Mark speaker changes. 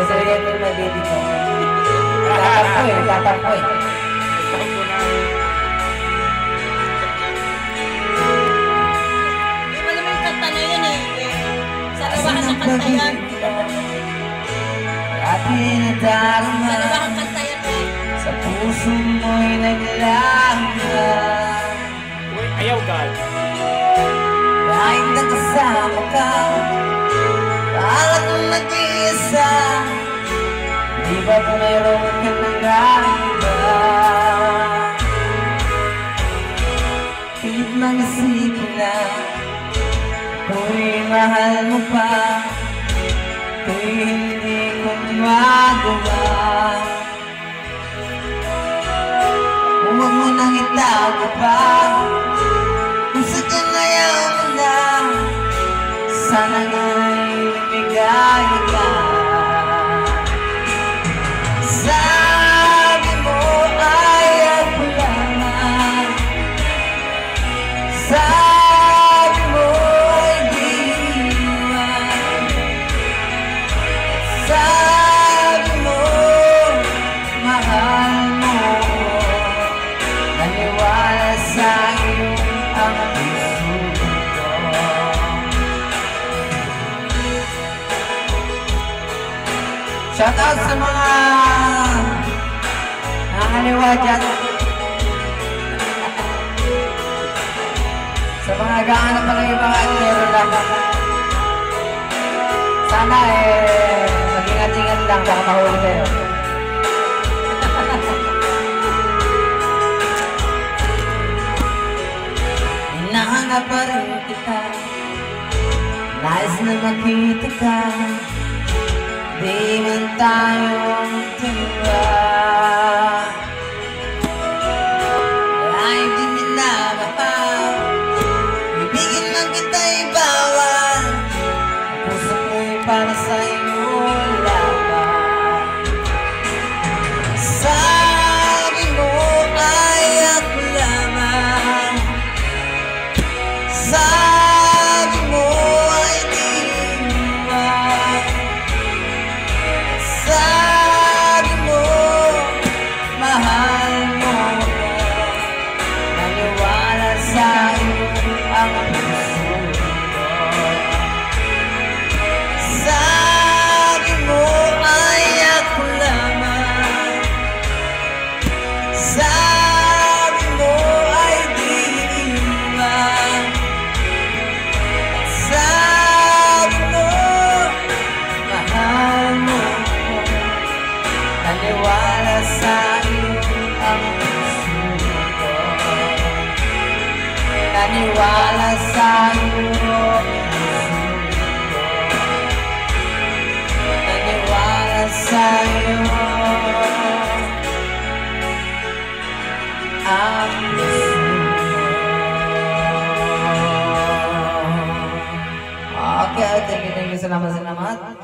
Speaker 1: Sasabihin ko may baby ko. Tatampo eh.
Speaker 2: Di ba naman yung kanta na yun eh. Sa lawakan ng kanta yan.
Speaker 1: Pinadarama
Speaker 2: Sa lawakan ng kanta yan eh.
Speaker 1: sa puso mo'y naglalang.
Speaker 3: Uy, ayaw God.
Speaker 1: Kahit nakasama ka, para kang nag-iisa. Di ba mayroon ka nag-iba? Pilit mag-isipin na ako'y mahal mo pa, ako'y hindi ko magawa. Huwag mo nang itago pa, kung sadyang ayaw mo na, sana nga'y lumigay ka. Sabi mo ayaw ko lamang, sabi mo ay di iwan, sabi mo mahal mo, naniwala sa iyo ang puso ko. Shout out sa mga nakakaliwa dyan, sa mga gaanap ng ibang meron lang. Sana mag-ingat-ingat lang, baka mahuli kayo. Hinahanap pa rin kita, nais na makita ka, di man tayong tingwa. Ay di minamahal, ibigin man kita'y bawal, ang puso ko'y para sa'yo laban. Sabi mo ay ako lamang, sabi mo ay di iwan, sabi mo mahal mo ko, naniwala sa iyo ang puso ko. Sabi mo ay ako lamang, sabi mo ay di iwan, sabi mo mahal mo ko, naniwala sa iyo ang puso ko. Naniwala sa iyo ang puso ko, naniwala sa iyo ang puso ko. Okay, thank you, salamat.